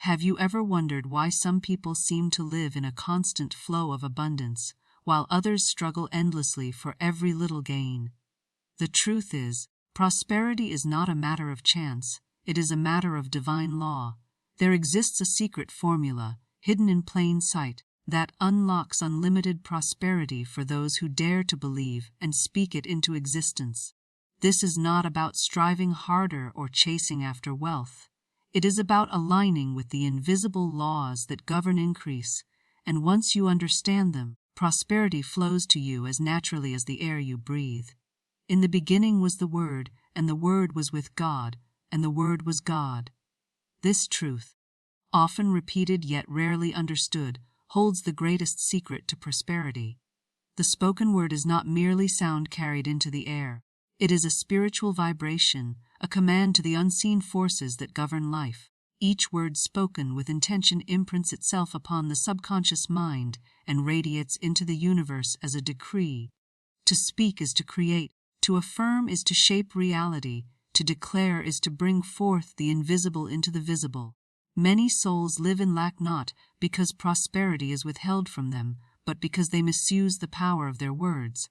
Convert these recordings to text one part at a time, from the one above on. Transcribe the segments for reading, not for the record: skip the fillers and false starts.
Have you ever wondered why some people seem to live in a constant flow of abundance, while others struggle endlessly for every little gain? The truth is, prosperity is not a matter of chance, it is a matter of divine law. There exists a secret formula, hidden in plain sight, that unlocks unlimited prosperity for those who dare to believe and speak it into existence. This is not about striving harder or chasing after wealth. It is about aligning with the invisible laws that govern increase, and once you understand them, prosperity flows to you as naturally as the air you breathe. In the beginning was the Word, and the Word was with God, and the Word was God. This truth, often repeated yet rarely understood, holds the greatest secret to prosperity. The spoken word is not merely sound carried into the air. It is a spiritual vibration, a command to the unseen forces that govern life. Each word spoken with intention imprints itself upon the subconscious mind and radiates into the universe as a decree. To speak is to create, to affirm is to shape reality, to declare is to bring forth the invisible into the visible. Many souls live in lack not because prosperity is withheld from them, but because they misuse the power of their words.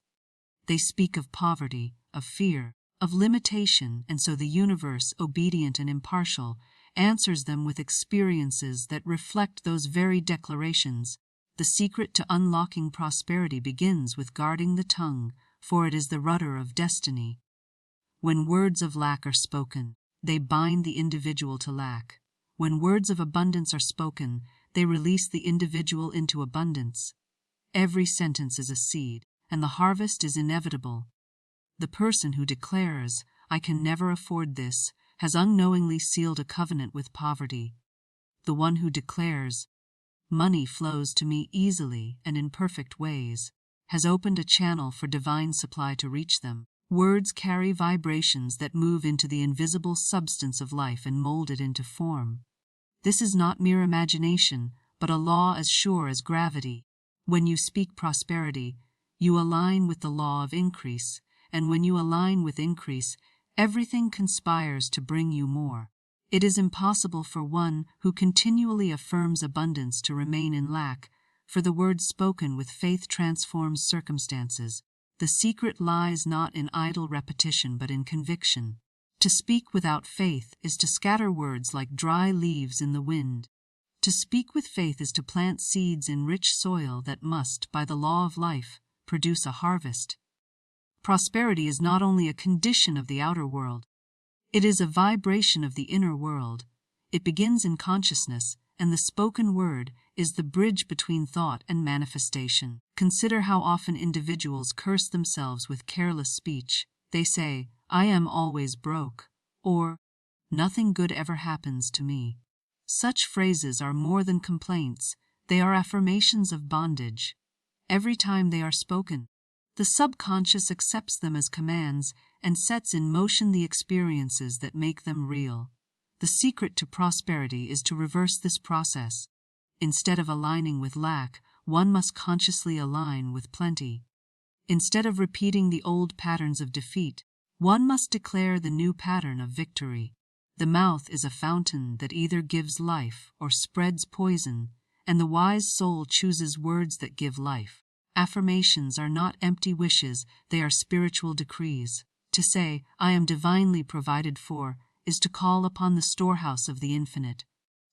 They speak of poverty, of fear, of limitation, and so the universe, obedient and impartial, answers them with experiences that reflect those very declarations. The secret to unlocking prosperity begins with guarding the tongue, for it is the rudder of destiny. When words of lack are spoken, they bind the individual to lack. When words of abundance are spoken, they release the individual into abundance. Every sentence is a seed, and the harvest is inevitable. The person who declares, "I can never afford this," has unknowingly sealed a covenant with poverty. The one who declares, "Money flows to me easily and in perfect ways," has opened a channel for divine supply to reach them. Words carry vibrations that move into the invisible substance of life and mold it into form. This is not mere imagination, but a law as sure as gravity. When you speak prosperity, you align with the law of increase, and when you align with increase, everything conspires to bring you more. It is impossible for one who continually affirms abundance to remain in lack, for the word spoken with faith transforms circumstances. The secret lies not in idle repetition but in conviction. To speak without faith is to scatter words like dry leaves in the wind. To speak with faith is to plant seeds in rich soil that must, by the law of life, produce a harvest. Prosperity is not only a condition of the outer world, it is a vibration of the inner world. It begins in consciousness, and the spoken word is the bridge between thought and manifestation. Consider how often individuals curse themselves with careless speech. They say, "I am always broke," or "Nothing good ever happens to me." Such phrases are more than complaints, they are affirmations of bondage. Every time they are spoken, the subconscious accepts them as commands and sets in motion the experiences that make them real. The secret to prosperity is to reverse this process. Instead of aligning with lack, one must consciously align with plenty. Instead of repeating the old patterns of defeat, one must declare the new pattern of victory. The mouth is a fountain that either gives life or spreads poison, and the wise soul chooses words that give life. Affirmations are not empty wishes, they are spiritual decrees. To say, "I am divinely provided for," is to call upon the storehouse of the infinite.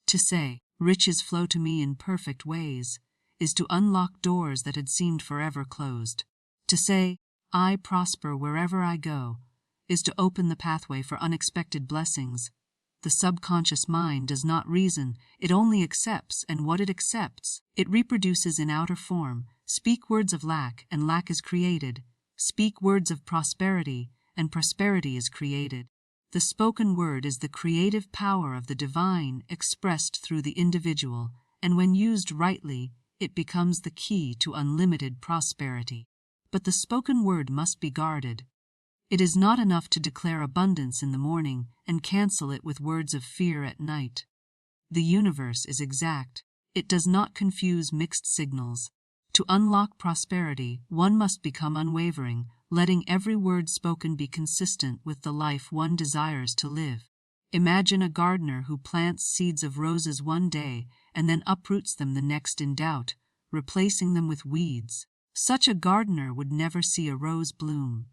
To say, "Riches flow to me in perfect ways," is to unlock doors that had seemed forever closed. To say, "I prosper wherever I go," is to open the pathway for unexpected blessings. The subconscious mind does not reason, it only accepts, and what it accepts, it reproduces in outer form. Speak words of lack, and lack is created. Speak words of prosperity, and prosperity is created. The spoken word is the creative power of the divine expressed through the individual, and when used rightly, it becomes the key to unlimited prosperity. But the spoken word must be guarded. It is not enough to declare abundance in the morning and cancel it with words of fear at night. The universe is exact. It does not confuse mixed signals. To unlock prosperity, one must become unwavering, letting every word spoken be consistent with the life one desires to live. Imagine a gardener who plants seeds of roses one day and then uproots them the next in doubt, replacing them with weeds. Such a gardener would never see a rose bloom.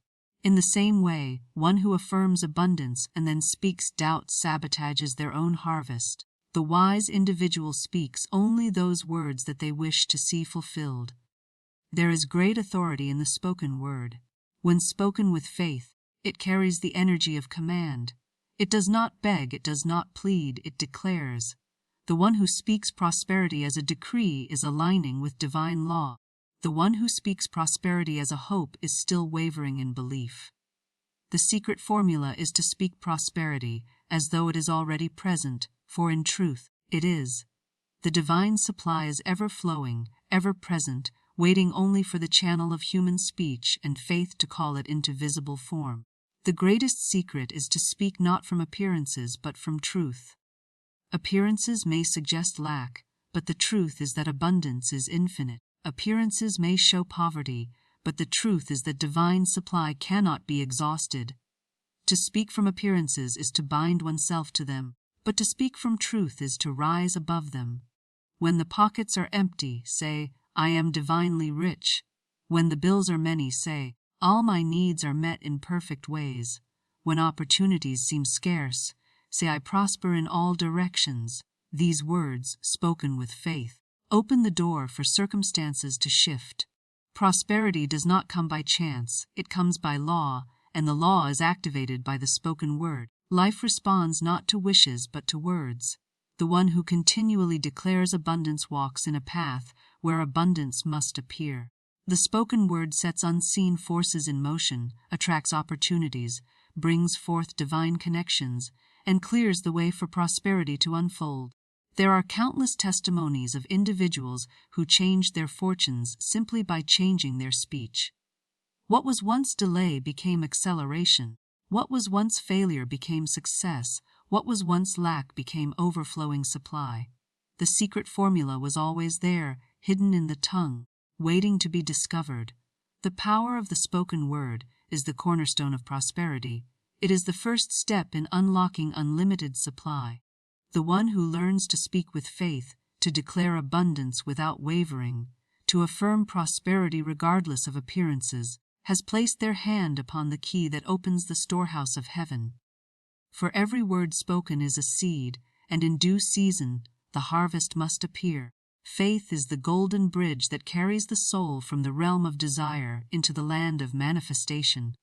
In the same way, one who affirms abundance and then speaks doubt sabotages their own harvest. The wise individual speaks only those words that they wish to see fulfilled. There is great authority in the spoken word. When spoken with faith, it carries the energy of command. It does not beg, it does not plead, it declares. The one who speaks prosperity as a decree is aligning with divine law. The one who speaks prosperity as a hope is still wavering in belief. The secret formula is to speak prosperity as though it is already present, for in truth, it is. The divine supply is ever flowing, ever present, waiting only for the channel of human speech and faith to call it into visible form. The greatest secret is to speak not from appearances but from truth. Appearances may suggest lack, but the truth is that abundance is infinite. Appearances may show poverty, but the truth is that divine supply cannot be exhausted. To speak from appearances is to bind oneself to them, but to speak from truth is to rise above them. When the pockets are empty, say, I am divinely rich. When the bills are many, say, all my needs are met in perfect ways. When opportunities seem scarce, say, I prosper in all directions. These words, spoken with faith, open the door for circumstances to shift. Prosperity does not come by chance, it comes by law, and the law is activated by the spoken word. Life responds not to wishes but to words. The one who continually declares abundance walks in a path where abundance must appear. The spoken word sets unseen forces in motion, attracts opportunities, brings forth divine connections, and clears the way for prosperity to unfold. There are countless testimonies of individuals who changed their fortunes simply by changing their speech. What was once delay became acceleration. What was once failure became success. What was once lack became overflowing supply. The secret formula was always there, hidden in the tongue, waiting to be discovered. The power of the spoken word is the cornerstone of prosperity. It is the first step in unlocking unlimited supply. The one who learns to speak with faith, to declare abundance without wavering, to affirm prosperity regardless of appearances, has placed their hand upon the key that opens the storehouse of heaven. For every word spoken is a seed, and in due season the harvest must appear. Faith is the golden bridge that carries the soul from the realm of desire into the land of manifestation.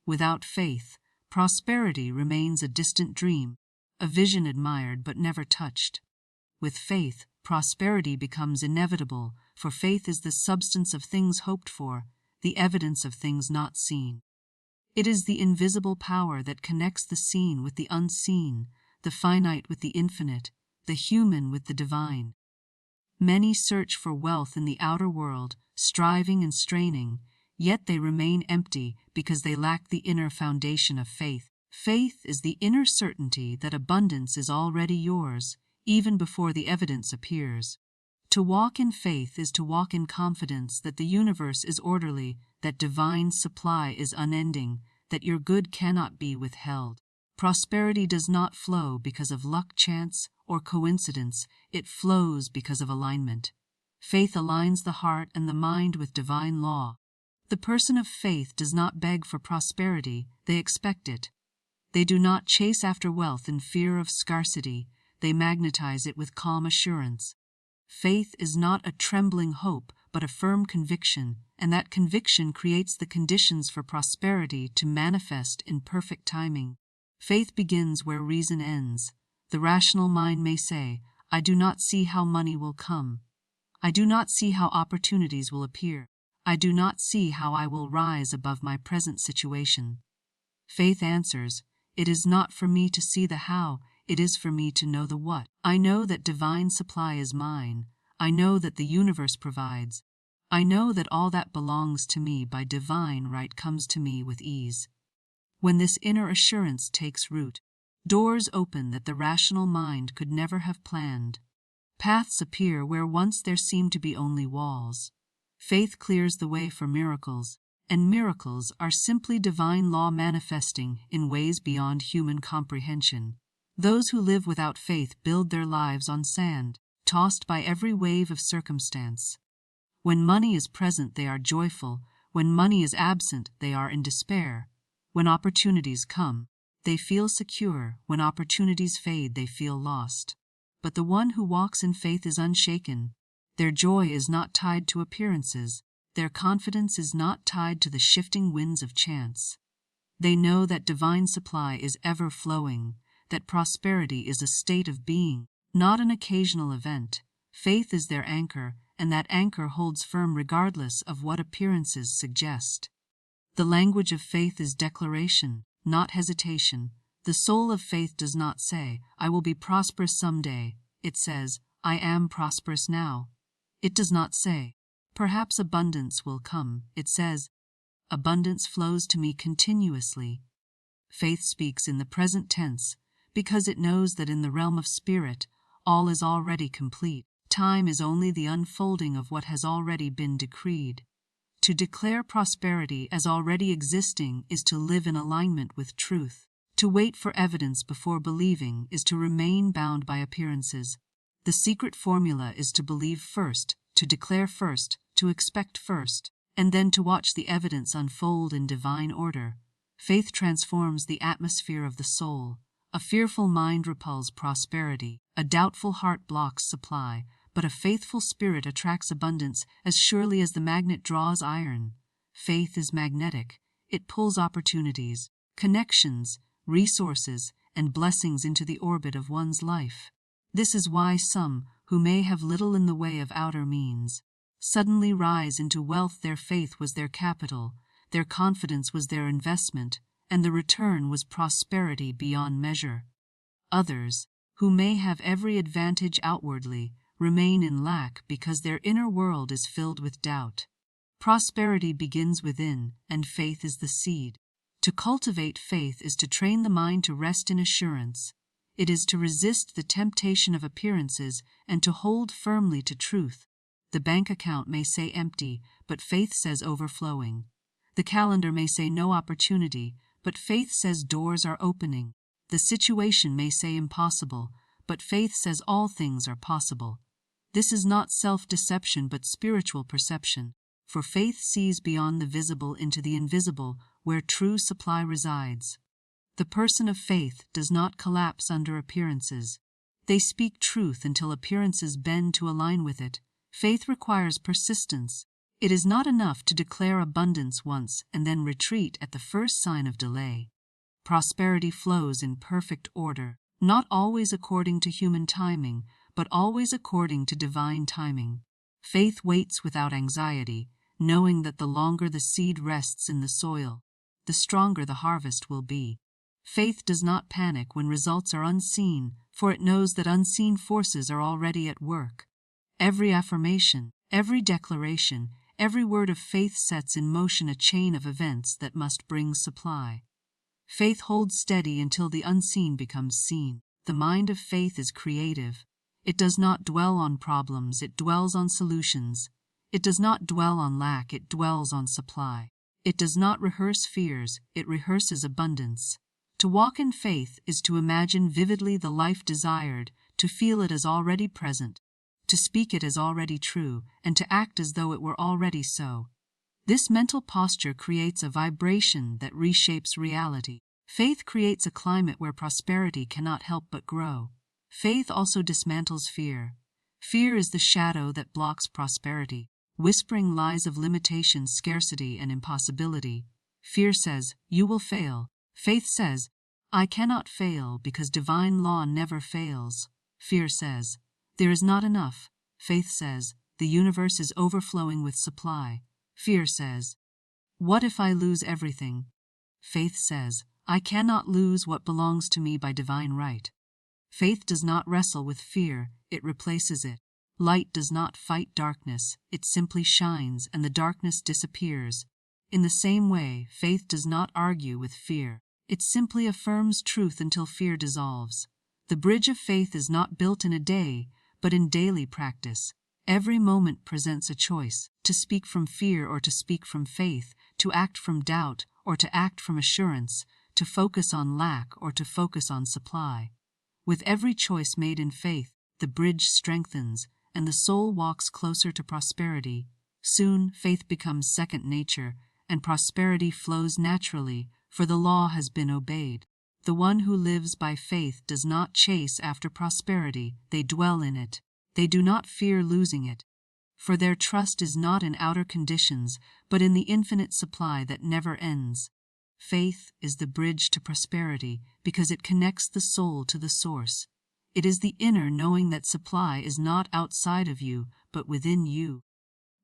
Without faith, prosperity remains a distant dream, a vision admired but never touched. With faith, prosperity becomes inevitable, for faith is the substance of things hoped for, the evidence of things not seen. It is the invisible power that connects the seen with the unseen, the finite with the infinite, the human with the divine. Many search for wealth in the outer world, striving and straining, yet they remain empty because they lack the inner foundation of faith. Faith is the inner certainty that abundance is already yours, even before the evidence appears. To walk in faith is to walk in confidence that the universe is orderly, that divine supply is unending, that your good cannot be withheld. Prosperity does not flow because of luck, chance, or coincidence, it flows because of alignment. Faith aligns the heart and the mind with divine law. The person of faith does not beg for prosperity, they expect it. They do not chase after wealth in fear of scarcity, they magnetize it with calm assurance. Faith is not a trembling hope, but a firm conviction, and that conviction creates the conditions for prosperity to manifest in perfect timing. Faith begins where reason ends. The rational mind may say, I do not see how money will come. I do not see how opportunities will appear. I do not see how I will rise above my present situation. Faith answers, it is not for me to see the how, it is for me to know the what. I know that divine supply is mine. I know that the universe provides. I know that all that belongs to me by divine right comes to me with ease. When this inner assurance takes root, doors open that the rational mind could never have planned. Paths appear where once there seemed to be only walls. Faith clears the way for miracles, and miracles are simply divine law manifesting in ways beyond human comprehension. Those who live without faith build their lives on sand, tossed by every wave of circumstance. When money is present, they are joyful. When money is absent, they are in despair. When opportunities come, they feel secure. When opportunities fade, they feel lost. But the one who walks in faith is unshaken. Their joy is not tied to appearances. Their confidence is not tied to the shifting winds of chance. They know that divine supply is ever flowing, that prosperity is a state of being, not an occasional event. Faith is their anchor, and that anchor holds firm regardless of what appearances suggest. The language of faith is declaration, not hesitation. The soul of faith does not say, "I will be prosperous someday." It says, "I am prosperous now." It does not say, "Perhaps abundance will come." It says, "Abundance flows to me continuously." Faith speaks in the present tense because it knows that in the realm of spirit, all is already complete. Time is only the unfolding of what has already been decreed. To declare prosperity as already existing is to live in alignment with truth. To wait for evidence before believing is to remain bound by appearances. The secret formula is to believe first, to declare first, to expect first, and then to watch the evidence unfold in divine order. Faith transforms the atmosphere of the soul. A fearful mind repels prosperity, a doubtful heart blocks supply, but a faithful spirit attracts abundance as surely as the magnet draws iron. Faith is magnetic. It pulls opportunities, connections, resources, and blessings into the orbit of one's life. This is why some, who may have little in the way of outer means, suddenly rise into wealth. Their faith was their capital, their confidence was their investment, and the return was prosperity beyond measure. Others, who may have every advantage outwardly, remain in lack because their inner world is filled with doubt. Prosperity begins within, and faith is the seed. To cultivate faith is to train the mind to rest in assurance. It is to resist the temptation of appearances and to hold firmly to truth. The bank account may say empty, but faith says overflowing. The calendar may say no opportunity, but faith says doors are opening. The situation may say impossible, but faith says all things are possible. This is not self-deception but spiritual perception, for faith sees beyond the visible into the invisible, where true supply resides. The person of faith does not collapse under appearances. They speak truth until appearances bend to align with it. Faith requires persistence. It is not enough to declare abundance once and then retreat at the first sign of delay. Prosperity flows in perfect order, not always according to human timing, but always according to divine timing. Faith waits without anxiety, knowing that the longer the seed rests in the soil, the stronger the harvest will be. Faith does not panic when results are unseen, for it knows that unseen forces are already at work. Every affirmation, every declaration, every word of faith sets in motion a chain of events that must bring supply. Faith holds steady until the unseen becomes seen. The mind of faith is creative. It does not dwell on problems, it dwells on solutions. It does not dwell on lack, it dwells on supply. It does not rehearse fears, it rehearses abundance. To walk in faith is to imagine vividly the life desired, to feel it as already present, to speak it as already true, and to act as though it were already so. This mental posture creates a vibration that reshapes reality. Faith creates a climate where prosperity cannot help but grow. Faith also dismantles fear. Fear is the shadow that blocks prosperity, whispering lies of limitation, scarcity, and impossibility. Fear says, "You will fail." Faith says, "I cannot fail because divine law never fails." Fear says, "There is not enough." Faith says, "The universe is overflowing with supply." Fear says, "What if I lose everything?" Faith says, "I cannot lose what belongs to me by divine right." Faith does not wrestle with fear, it replaces it. Light does not fight darkness, it simply shines and the darkness disappears. In the same way, faith does not argue with fear. It simply affirms truth until fear dissolves. The bridge of faith is not built in a day, but in daily practice. Every moment presents a choice, to speak from fear or to speak from faith, to act from doubt or to act from assurance, to focus on lack or to focus on supply. With every choice made in faith, the bridge strengthens, and the soul walks closer to prosperity. Soon, faith becomes second nature, and prosperity flows naturally, for the law has been obeyed. The one who lives by faith does not chase after prosperity, they dwell in it. They do not fear losing it, for their trust is not in outer conditions, but in the infinite supply that never ends. Faith is the bridge to prosperity because it connects the soul to the source. It is the inner knowing that supply is not outside of you, but within you.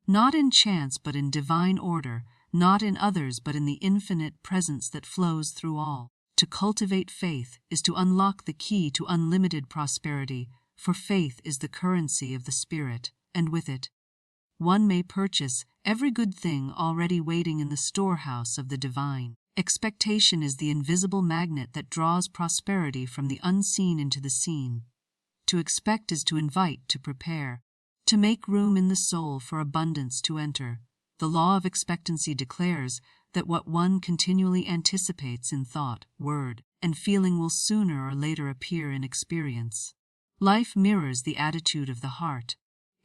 Not in chance, but in divine order, not in others, but in the infinite presence that flows through all. To cultivate faith is to unlock the key to unlimited prosperity, for faith is the currency of the Spirit, and with it, one may purchase every good thing already waiting in the storehouse of the divine. Expectation is the invisible magnet that draws prosperity from the unseen into the seen. To expect is to invite, to prepare, to make room in the soul for abundance to enter. The law of expectancy declares that what one continually anticipates in thought, word, and feeling will sooner or later appear in experience. Life mirrors the attitude of the heart.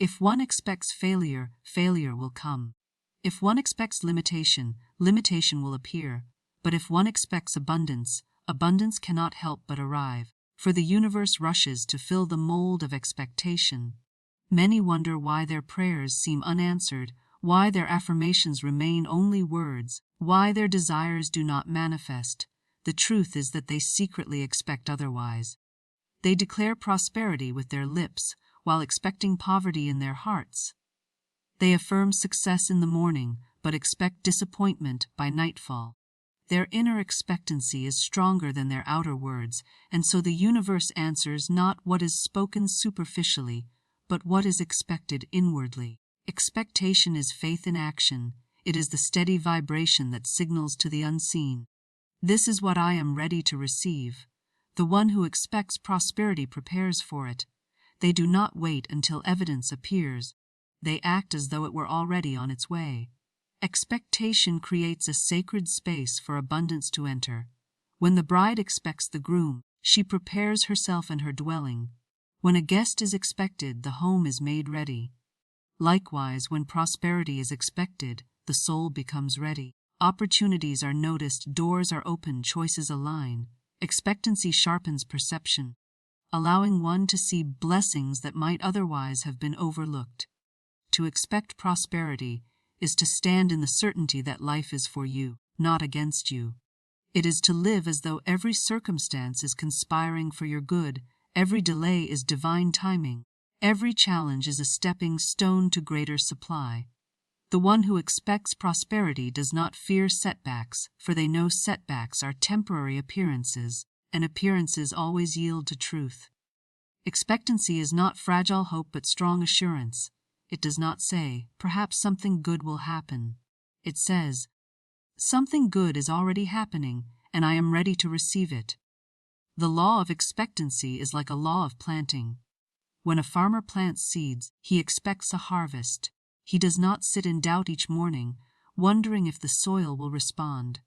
If one expects failure, failure will come. If one expects limitation, limitation will appear. But if one expects abundance, abundance cannot help but arrive, for the universe rushes to fill the mold of expectation. Many wonder why their prayers seem unanswered, why their affirmations remain only words, why their desires do not manifest. The truth is that they secretly expect otherwise. They declare prosperity with their lips, while expecting poverty in their hearts. They affirm success in the morning, but expect disappointment by nightfall. Their inner expectancy is stronger than their outer words, and so the universe answers not what is spoken superficially, but what is expected inwardly. Expectation is faith in action. It is the steady vibration that signals to the unseen, "This is what I am ready to receive." The one who expects prosperity prepares for it. They do not wait until evidence appears. They act as though it were already on its way. Expectation creates a sacred space for abundance to enter. When the bride expects the groom, she prepares herself and her dwelling. When a guest is expected, the home is made ready. Likewise, when prosperity is expected, the soul becomes ready. Opportunities are noticed, doors are opened, choices align. Expectancy sharpens perception, allowing one to see blessings that might otherwise have been overlooked. To expect prosperity is to stand in the certainty that life is for you, not against you. It is to live as though every circumstance is conspiring for your good, every delay is divine timing, every challenge is a stepping stone to greater supply. The one who expects prosperity does not fear setbacks, for they know setbacks are temporary appearances, and appearances always yield to truth. Expectancy is not fragile hope but strong assurance. It does not say, "Perhaps something good will happen." It says, "Something good is already happening, and I am ready to receive it." The law of expectancy is like a law of planting. When a farmer plants seeds, he expects a harvest. He does not sit in doubt each morning, wondering if the soil will respond.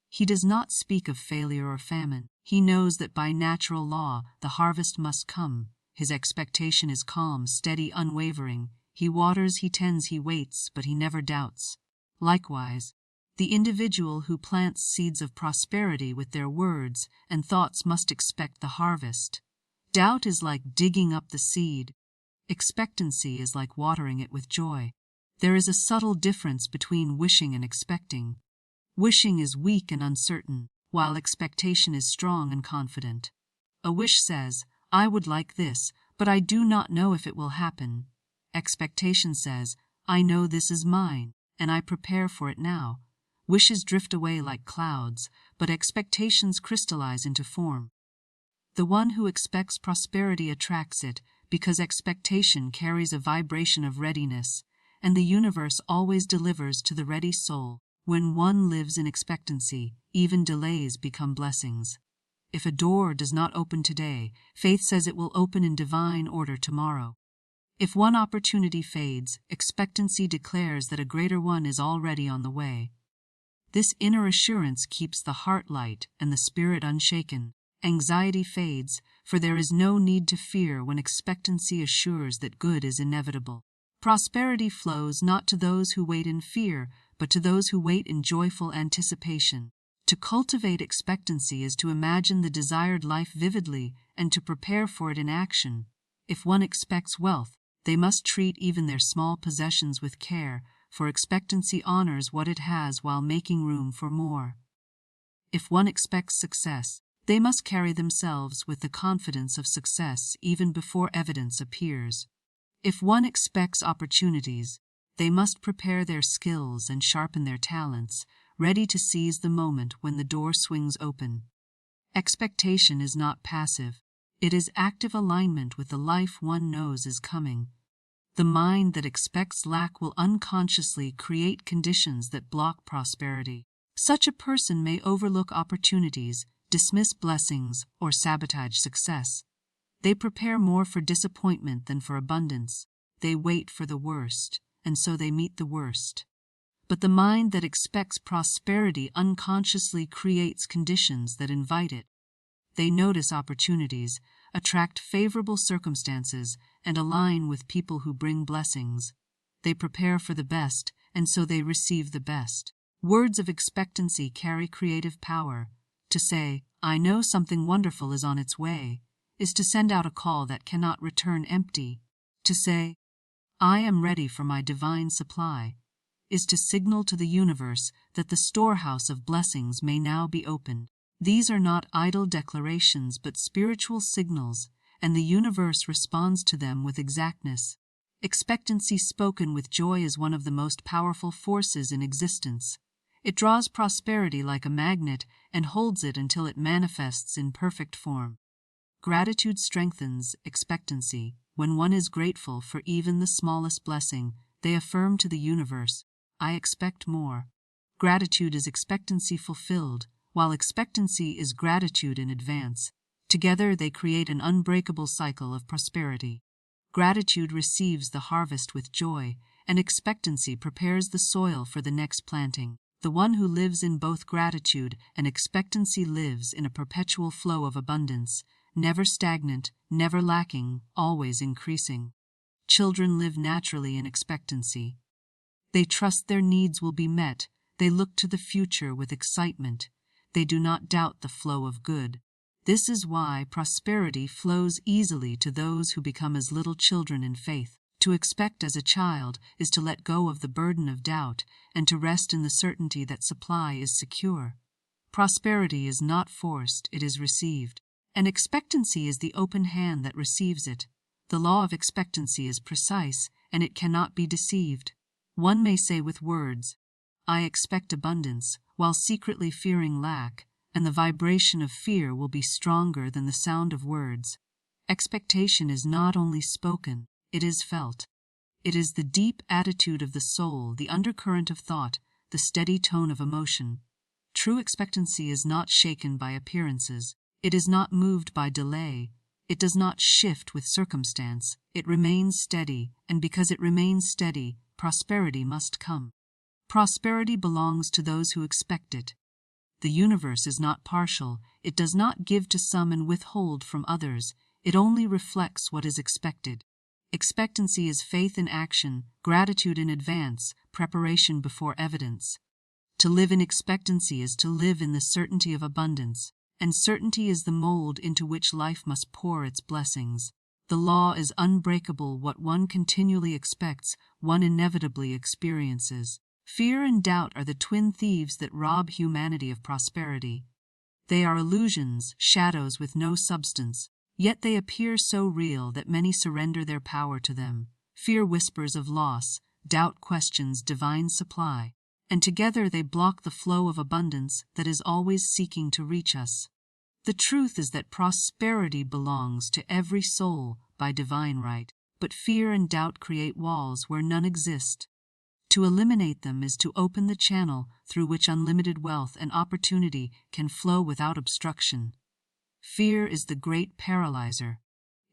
He does not speak of failure or famine. He knows that by natural law the harvest must come. His expectation is calm, steady, unwavering. He waters, he tends, he waits, but he never doubts. Likewise, the individual who plants seeds of prosperity with their words and thoughts must expect the harvest. Doubt is like digging up the seed. Expectancy is like watering it with joy. There is a subtle difference between wishing and expecting. Wishing is weak and uncertain, while expectation is strong and confident. A wish says, "I would like this, but I do not know if it will happen." Expectation says, "I know this is mine, and I prepare for it now." Wishes drift away like clouds, but expectations crystallize into form. The one who expects prosperity attracts it, because expectation carries a vibration of readiness, and the universe always delivers to the ready soul. When one lives in expectancy, even delays become blessings. If a door does not open today, faith says it will open in divine order tomorrow. If one opportunity fades, expectancy declares that a greater one is already on the way. This inner assurance keeps the heart light and the spirit unshaken. Anxiety fades, for there is no need to fear when expectancy assures that good is inevitable. Prosperity flows not to those who wait in fear, but to those who wait in joyful anticipation. To cultivate expectancy is to imagine the desired life vividly and to prepare for it in action. If one expects wealth, they must treat even their small possessions with care, for expectancy honors what it has while making room for more. If one expects success, they must carry themselves with the confidence of success even before evidence appears. If one expects opportunities, they must prepare their skills and sharpen their talents, ready to seize the moment when the door swings open. Expectation is not passive. It is active alignment with the life one knows is coming. The mind that expects lack will unconsciously create conditions that block prosperity. Such a person may overlook opportunities, dismiss blessings, or sabotage success. They prepare more for disappointment than for abundance. They wait for the worst, and so they meet the worst. But the mind that expects prosperity unconsciously creates conditions that invite it. They notice opportunities, attract favorable circumstances, and align with people who bring blessings. They prepare for the best, and so they receive the best. Words of expectancy carry creative power. To say, "I know something wonderful is on its way," is to send out a call that cannot return empty. To say, "I am ready for my divine supply," is to signal to the universe that the storehouse of blessings may now be opened. These are not idle declarations but spiritual signals, and the universe responds to them with exactness. Expectancy spoken with joy is one of the most powerful forces in existence. It draws prosperity like a magnet and holds it until it manifests in perfect form. Gratitude strengthens expectancy. When one is grateful for even the smallest blessing, they affirm to the universe, "I expect more." Gratitude is expectancy fulfilled, while expectancy is gratitude in advance. Together they create an unbreakable cycle of prosperity. Gratitude receives the harvest with joy, and expectancy prepares the soil for the next planting. The one who lives in both gratitude and expectancy lives in a perpetual flow of abundance, never stagnant, never lacking, always increasing. Children live naturally in expectancy. They trust their needs will be met. They look to the future with excitement. They do not doubt the flow of good. This is why prosperity flows easily to those who become as little children in faith. To expect as a child is to let go of the burden of doubt and to rest in the certainty that supply is secure. Prosperity is not forced, it is received. And expectancy is the open hand that receives it. The law of expectancy is precise, and it cannot be deceived. One may say with words, "I expect abundance," while secretly fearing lack, and the vibration of fear will be stronger than the sound of words. Expectation is not only spoken, it is felt. It is the deep attitude of the soul, the undercurrent of thought, the steady tone of emotion. True expectancy is not shaken by appearances. It is not moved by delay. It does not shift with circumstance. It remains steady, and because it remains steady, prosperity must come. Prosperity belongs to those who expect it. The universe is not partial. It does not give to some and withhold from others. It only reflects what is expected. Expectancy is faith in action, gratitude in advance, preparation before evidence. To live in expectancy is to live in the certainty of abundance, and certainty is the mold into which life must pour its blessings. The law is unbreakable. What one continually expects, one inevitably experiences. Fear and doubt are the twin thieves that rob humanity of prosperity. They are illusions, shadows with no substance. Yet they appear so real that many surrender their power to them. Fear whispers of loss, doubt questions divine supply, and together they block the flow of abundance that is always seeking to reach us. The truth is that prosperity belongs to every soul by divine right, but fear and doubt create walls where none exist. To eliminate them is to open the channel through which unlimited wealth and opportunity can flow without obstruction. Fear is the great paralyzer.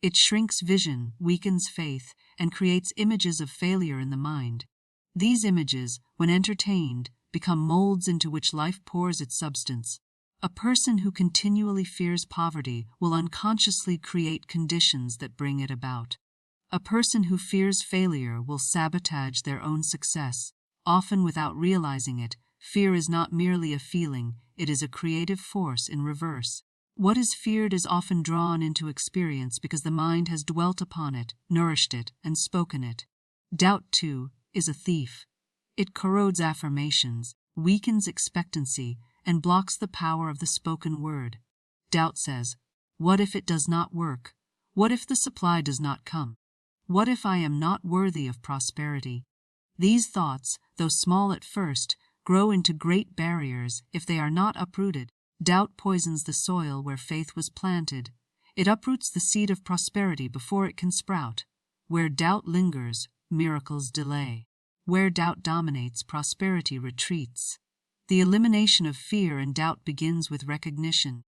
It shrinks vision, weakens faith, and creates images of failure in the mind. These images, when entertained, become molds into which life pours its substance. A person who continually fears poverty will unconsciously create conditions that bring it about. A person who fears failure will sabotage their own success, often without realizing it. Fear is not merely a feeling, it is a creative force in reverse. What is feared is often drawn into experience because the mind has dwelt upon it, nourished it, and spoken it. Doubt, too, is a thief. It corrodes affirmations, weakens expectancy, and blocks the power of the spoken word. Doubt says, "What if it does not work? What if the supply does not come? What if I am not worthy of prosperity?" These thoughts, though small at first, grow into great barriers if they are not uprooted. Doubt poisons the soil where faith was planted. It uproots the seed of prosperity before it can sprout. Where doubt lingers, miracles delay. Where doubt dominates, prosperity retreats. The elimination of fear and doubt begins with recognition.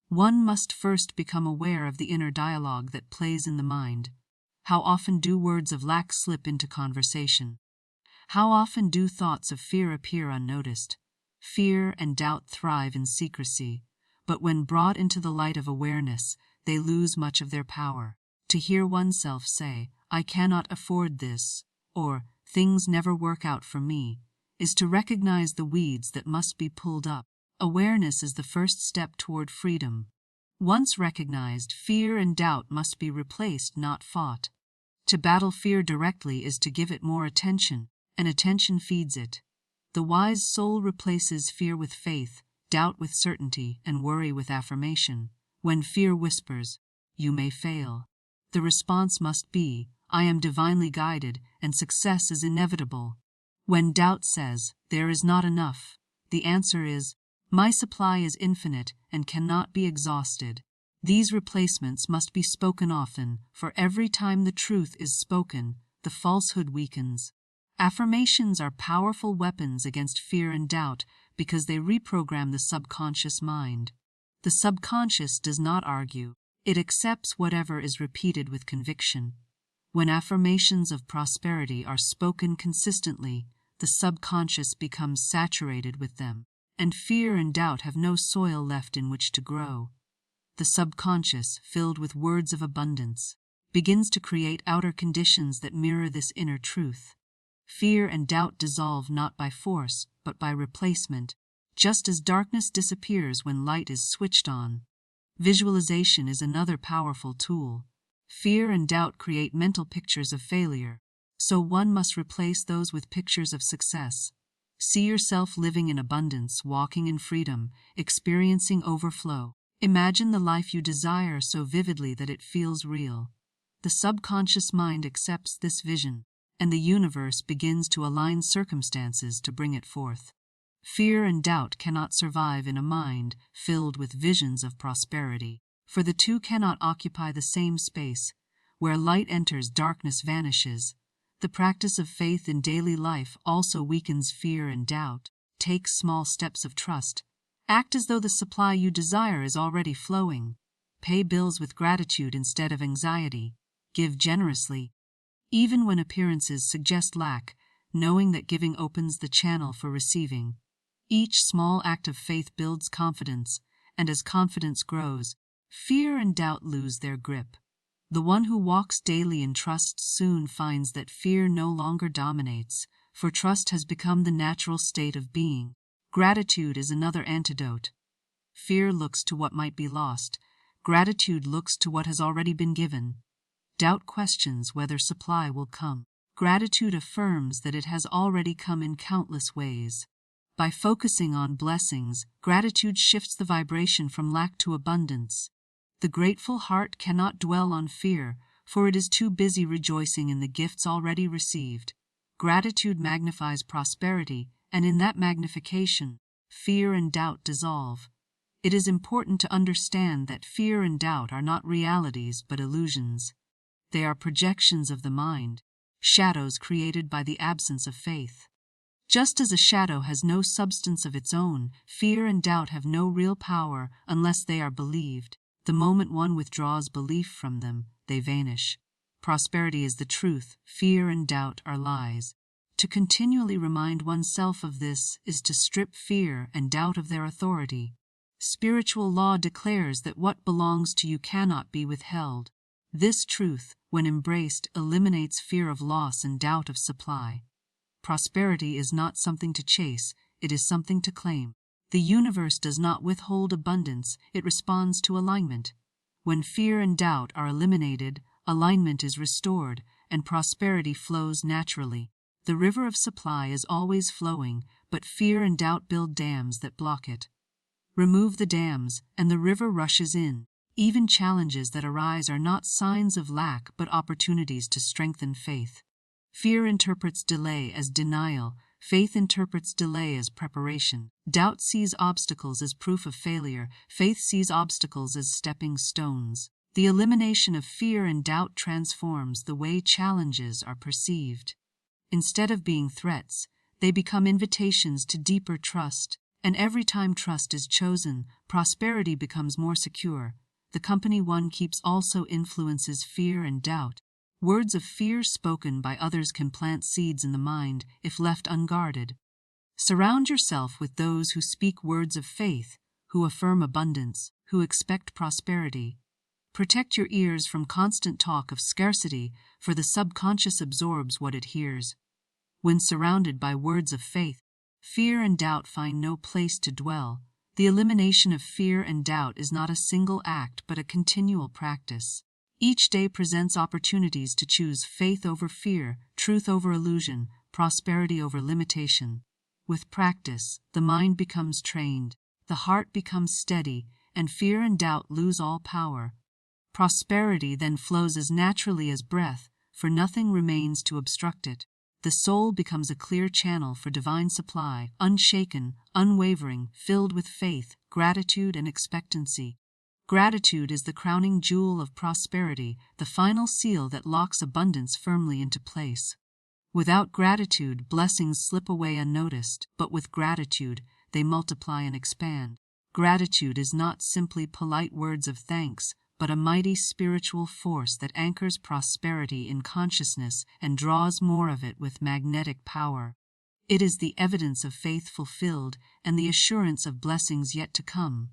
One must first become aware of the inner dialogue that plays in the mind. How often do words of lack slip into conversation? How often do thoughts of fear appear unnoticed? Fear and doubt thrive in secrecy, but when brought into the light of awareness, they lose much of their power. To hear oneself say, "I cannot afford this," or "things never work out for me," is to recognize the weeds that must be pulled up. Awareness is the first step toward freedom. Once recognized, fear and doubt must be replaced, not fought. To battle fear directly is to give it more attention, and attention feeds it. The wise soul replaces fear with faith, doubt with certainty, and worry with affirmation. When fear whispers, "You may fail," the response must be, "I am divinely guided, and success is inevitable." When doubt says, "There is not enough," the answer is, "My supply is infinite and cannot be exhausted." These replacements must be spoken often, for every time the truth is spoken, the falsehood weakens. Affirmations are powerful weapons against fear and doubt because they reprogram the subconscious mind. The subconscious does not argue, it accepts whatever is repeated with conviction. When affirmations of prosperity are spoken consistently, the subconscious becomes saturated with them, and fear and doubt have no soil left in which to grow. The subconscious, filled with words of abundance, begins to create outer conditions that mirror this inner truth. Fear and doubt dissolve not by force, but by replacement, just as darkness disappears when light is switched on. Visualization is another powerful tool. Fear and doubt create mental pictures of failure, so one must replace those with pictures of success. See yourself living in abundance, walking in freedom, experiencing overflow. Imagine the life you desire so vividly that it feels real. The subconscious mind accepts this vision, and the universe begins to align circumstances to bring it forth. Fear and doubt cannot survive in a mind filled with visions of prosperity, for the two cannot occupy the same space. Where light enters, darkness vanishes. The practice of faith in daily life also weakens fear and doubt. Take small steps of trust. Act as though the supply you desire is already flowing. Pay bills with gratitude instead of anxiety. Give generously, even when appearances suggest lack, knowing that giving opens the channel for receiving. Each small act of faith builds confidence, and as confidence grows, fear and doubt lose their grip. The one who walks daily in trust soon finds that fear no longer dominates, for trust has become the natural state of being. Gratitude is another antidote. Fear looks to what might be lost. Gratitude looks to what has already been given. Doubt questions whether supply will come. Gratitude affirms that it has already come in countless ways. By focusing on blessings, gratitude shifts the vibration from lack to abundance. The grateful heart cannot dwell on fear, for it is too busy rejoicing in the gifts already received. Gratitude magnifies prosperity, and in that magnification, fear and doubt dissolve. It is important to understand that fear and doubt are not realities but illusions. They are projections of the mind, shadows created by the absence of faith. Just as a shadow has no substance of its own, fear and doubt have no real power unless they are believed. The moment one withdraws belief from them, they vanish. Prosperity is the truth, fear and doubt are lies. To continually remind oneself of this is to strip fear and doubt of their authority. Spiritual law declares that what belongs to you cannot be withheld. This truth, when embraced, eliminates fear of loss and doubt of supply. Prosperity is not something to chase, it is something to claim. The universe does not withhold abundance, it responds to alignment. When fear and doubt are eliminated, alignment is restored, and prosperity flows naturally. The river of supply is always flowing, but fear and doubt build dams that block it. Remove the dams, and the river rushes in. Even challenges that arise are not signs of lack but opportunities to strengthen faith. Fear interprets delay as denial, faith interprets delay as preparation. Doubt sees obstacles as proof of failure, faith sees obstacles as stepping stones. The elimination of fear and doubt transforms the way challenges are perceived. Instead of being threats, they become invitations to deeper trust, and every time trust is chosen, prosperity becomes more secure. The company one keeps also influences fear and doubt. Words of fear spoken by others can plant seeds in the mind if left unguarded. Surround yourself with those who speak words of faith, who affirm abundance, who expect prosperity. Protect your ears from constant talk of scarcity, for the subconscious absorbs what it hears. When surrounded by words of faith, fear and doubt find no place to dwell. The elimination of fear and doubt is not a single act but a continual practice. Each day presents opportunities to choose faith over fear, truth over illusion, prosperity over limitation. With practice, the mind becomes trained, the heart becomes steady, and fear and doubt lose all power. Prosperity then flows as naturally as breath, for nothing remains to obstruct it. The soul becomes a clear channel for divine supply, unshaken, unwavering, filled with faith, gratitude, and expectancy. Gratitude is the crowning jewel of prosperity, the final seal that locks abundance firmly into place. Without gratitude, blessings slip away unnoticed, but with gratitude, they multiply and expand. Gratitude is not simply polite words of thanks, but a mighty spiritual force that anchors prosperity in consciousness and draws more of it with magnetic power. It is the evidence of faith fulfilled and the assurance of blessings yet to come.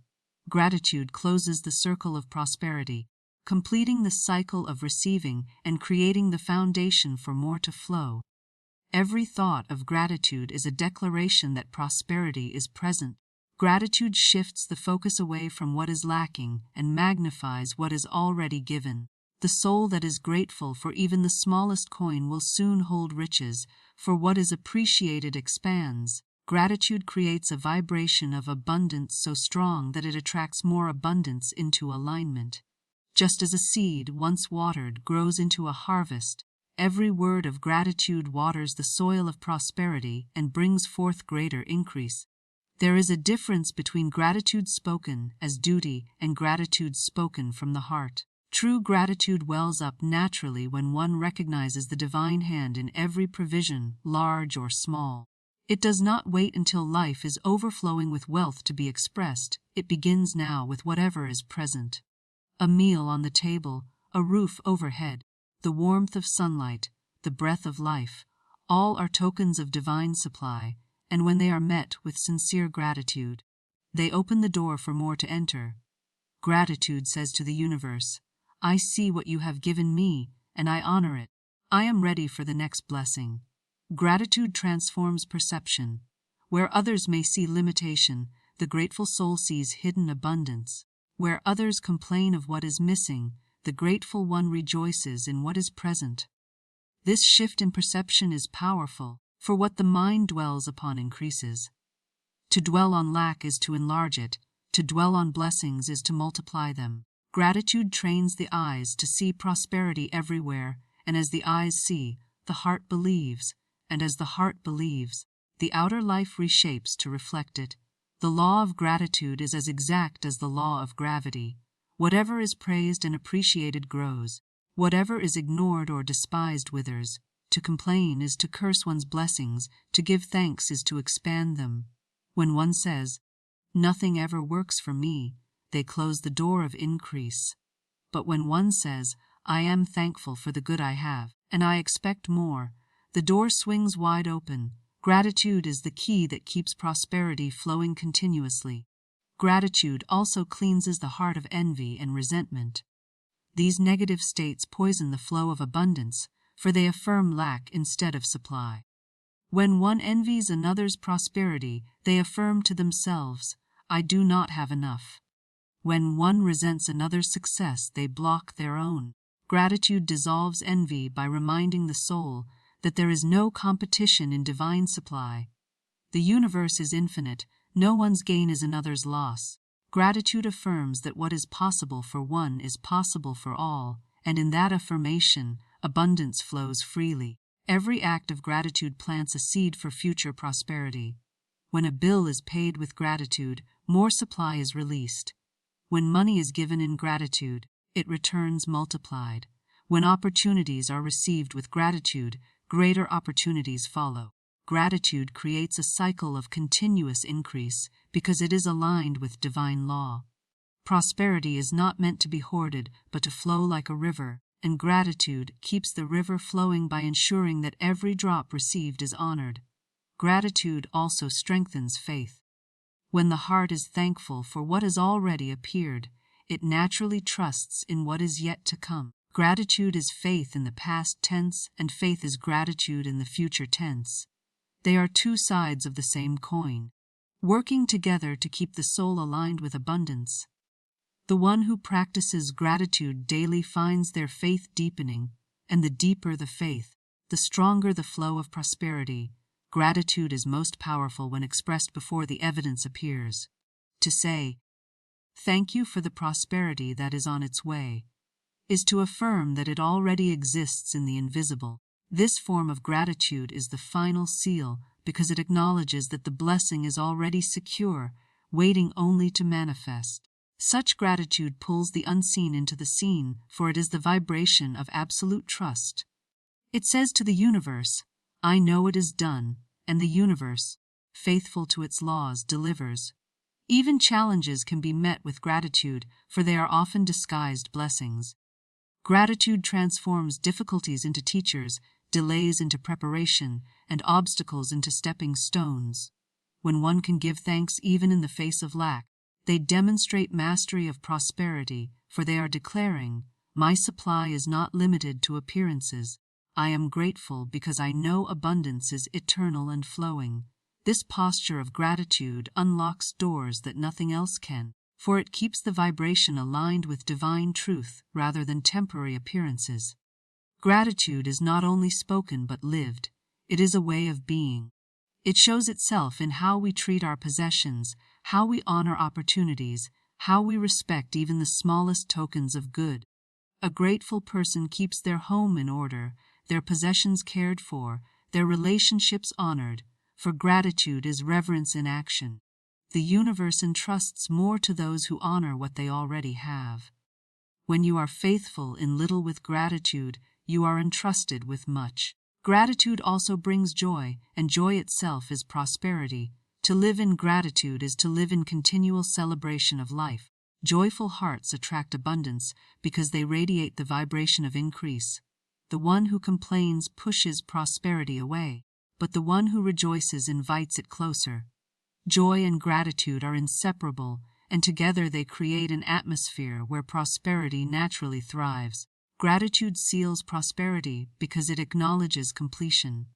Gratitude closes the circle of prosperity, completing the cycle of receiving and creating the foundation for more to flow. Every thought of gratitude is a declaration that prosperity is present. Gratitude shifts the focus away from what is lacking and magnifies what is already given. The soul that is grateful for even the smallest coin will soon hold riches, for what is appreciated expands. Gratitude creates a vibration of abundance so strong that it attracts more abundance into alignment. Just as a seed, once watered, grows into a harvest, every word of gratitude waters the soil of prosperity and brings forth greater increase. There is a difference between gratitude spoken as duty and gratitude spoken from the heart. True gratitude wells up naturally when one recognizes the divine hand in every provision, large or small. It does not wait until life is overflowing with wealth to be expressed. It begins now with whatever is present. A meal on the table, a roof overhead, the warmth of sunlight, the breath of life, all are tokens of divine supply, and when they are met with sincere gratitude, they open the door for more to enter. Gratitude says to the universe, I see what you have given me, and I honor it. I am ready for the next blessing. Gratitude transforms perception. Where others may see limitation, the grateful soul sees hidden abundance. Where others complain of what is missing, the grateful one rejoices in what is present. This shift in perception is powerful, for what the mind dwells upon increases. To dwell on lack is to enlarge it, to dwell on blessings is to multiply them. Gratitude trains the eyes to see prosperity everywhere, and as the eyes see, the heart believes, and as the heart believes, the outer life reshapes to reflect it. The law of gratitude is as exact as the law of gravity. Whatever is praised and appreciated grows. Whatever is ignored or despised withers. To complain is to curse one's blessings, to give thanks is to expand them. When one says, nothing ever works for me, they close the door of increase. But when one says, I am thankful for the good I have, and I expect more, the door swings wide open. Gratitude is the key that keeps prosperity flowing continuously. Gratitude also cleanses the heart of envy and resentment. These negative states poison the flow of abundance, for they affirm lack instead of supply. When one envies another's prosperity, they affirm to themselves, "I do not have enough." When one resents another's success, they block their own. Gratitude dissolves envy by reminding the soul that there is no competition in divine supply. The universe is infinite, no one's gain is another's loss. Gratitude affirms that what is possible for one is possible for all, and in that affirmation, abundance flows freely. Every act of gratitude plants a seed for future prosperity. When a bill is paid with gratitude, more supply is released. When money is given in gratitude, it returns multiplied. When opportunities are received with gratitude, greater opportunities follow. Gratitude creates a cycle of continuous increase because it is aligned with divine law. Prosperity is not meant to be hoarded, but to flow like a river, and gratitude keeps the river flowing by ensuring that every drop received is honored. Gratitude also strengthens faith. When the heart is thankful for what has already appeared, it naturally trusts in what is yet to come. Gratitude is faith in the past tense, and faith is gratitude in the future tense. They are two sides of the same coin, working together to keep the soul aligned with abundance. The one who practices gratitude daily finds their faith deepening, and the deeper the faith, the stronger the flow of prosperity. Gratitude is most powerful when expressed before the evidence appears. To say, "Thank you for the prosperity that is on its way," is to affirm that it already exists in the invisible. This form of gratitude is the final seal because it acknowledges that the blessing is already secure, waiting only to manifest. Such gratitude pulls the unseen into the seen, for it is the vibration of absolute trust. It says to the universe, "I know it is done," and the universe, faithful to its laws, delivers. Even challenges can be met with gratitude, for they are often disguised blessings. Gratitude transforms difficulties into teachers, delays into preparation, and obstacles into stepping stones. When one can give thanks even in the face of lack, they demonstrate mastery of prosperity, for they are declaring, "My supply is not limited to appearances. I am grateful because I know abundance is eternal and flowing." This posture of gratitude unlocks doors that nothing else can, for it keeps the vibration aligned with divine truth rather than temporary appearances. Gratitude is not only spoken but lived. It is a way of being. It shows itself in how we treat our possessions, how we honor opportunities, how we respect even the smallest tokens of good. A grateful person keeps their home in order, their possessions cared for, their relationships honored, for gratitude is reverence in action. The universe entrusts more to those who honor what they already have. When you are faithful in little with gratitude, you are entrusted with much. Gratitude also brings joy, and joy itself is prosperity. To live in gratitude is to live in continual celebration of life. Joyful hearts attract abundance because they radiate the vibration of increase. The one who complains pushes prosperity away, but the one who rejoices invites it closer. Joy and gratitude are inseparable, and together they create an atmosphere where prosperity naturally thrives. Gratitude seals prosperity because it acknowledges completion.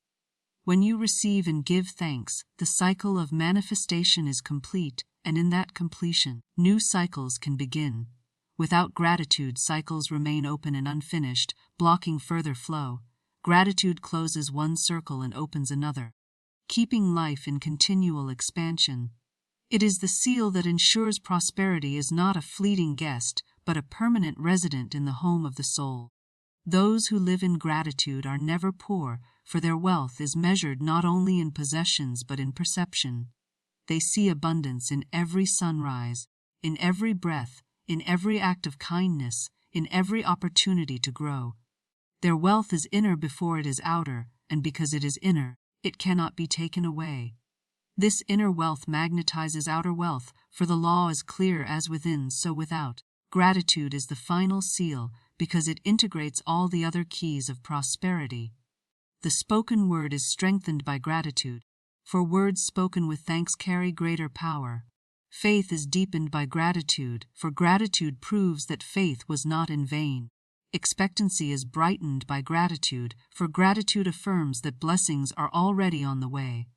When you receive and give thanks, the cycle of manifestation is complete, and in that completion, new cycles can begin. Without gratitude, cycles remain open and unfinished, blocking further flow. Gratitude closes one circle and opens another, keeping life in continual expansion. It is the seal that ensures prosperity is not a fleeting guest, but a permanent resident in the home of the soul. Those who live in gratitude are never poor, for their wealth is measured not only in possessions but in perception. They see abundance in every sunrise, in every breath, in every act of kindness, in every opportunity to grow. Their wealth is inner before it is outer, and because it is inner, it cannot be taken away. This inner wealth magnetizes outer wealth, for the law is clear as within, so without. Gratitude is the final seal, because it integrates all the other keys of prosperity. The spoken word is strengthened by gratitude, for words spoken with thanks carry greater power. Faith is deepened by gratitude, for gratitude proves that faith was not in vain. Expectancy is brightened by gratitude, for gratitude affirms that blessings are already on the way.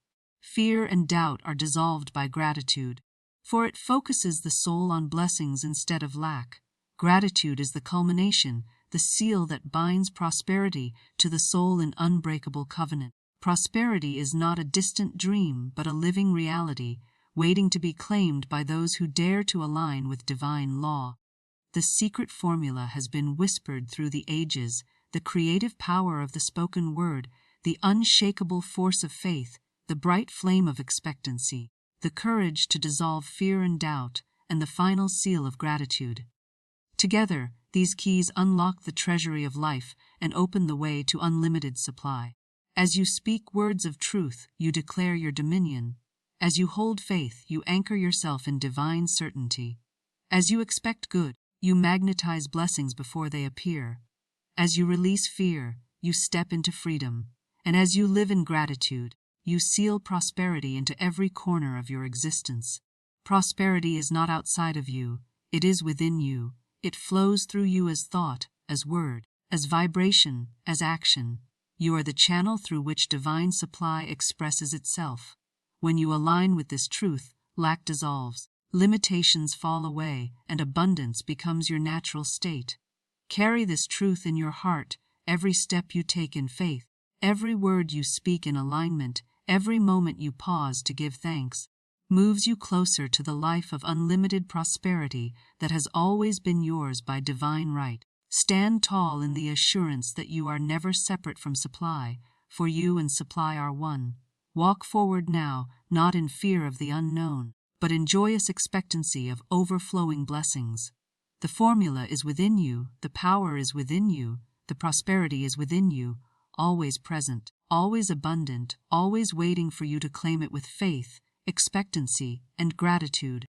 Fear and doubt are dissolved by gratitude, for it focuses the soul on blessings instead of lack. Gratitude is the culmination, the seal that binds prosperity to the soul in unbreakable covenant. Prosperity is not a distant dream, but a living reality, waiting to be claimed by those who dare to align with divine law. The secret formula has been whispered through the ages, the creative power of the spoken word, the unshakable force of faith, the bright flame of expectancy, the courage to dissolve fear and doubt, and the final seal of gratitude. Together, these keys unlock the treasury of life and open the way to unlimited supply. As you speak words of truth, you declare your dominion. As you hold faith, you anchor yourself in divine certainty. As you expect good, you magnetize blessings before they appear. As you release fear, you step into freedom. And as you live in gratitude, you seal prosperity into every corner of your existence. Prosperity is not outside of you, it is within you. It flows through you as thought, as word, as vibration, as action. You are the channel through which divine supply expresses itself. When you align with this truth, lack dissolves, limitations fall away, and abundance becomes your natural state. Carry this truth in your heart, every step you take in faith, every word you speak in alignment, every moment you pause to give thanks, moves you closer to the life of unlimited prosperity that has always been yours by divine right. Stand tall in the assurance that you are never separate from supply, for you and supply are one. Walk forward now, not in fear of the unknown, but in joyous expectancy of overflowing blessings. The formula is within you, the power is within you, the prosperity is within you, always present, always abundant, always waiting for you to claim it with faith, expectancy, and gratitude.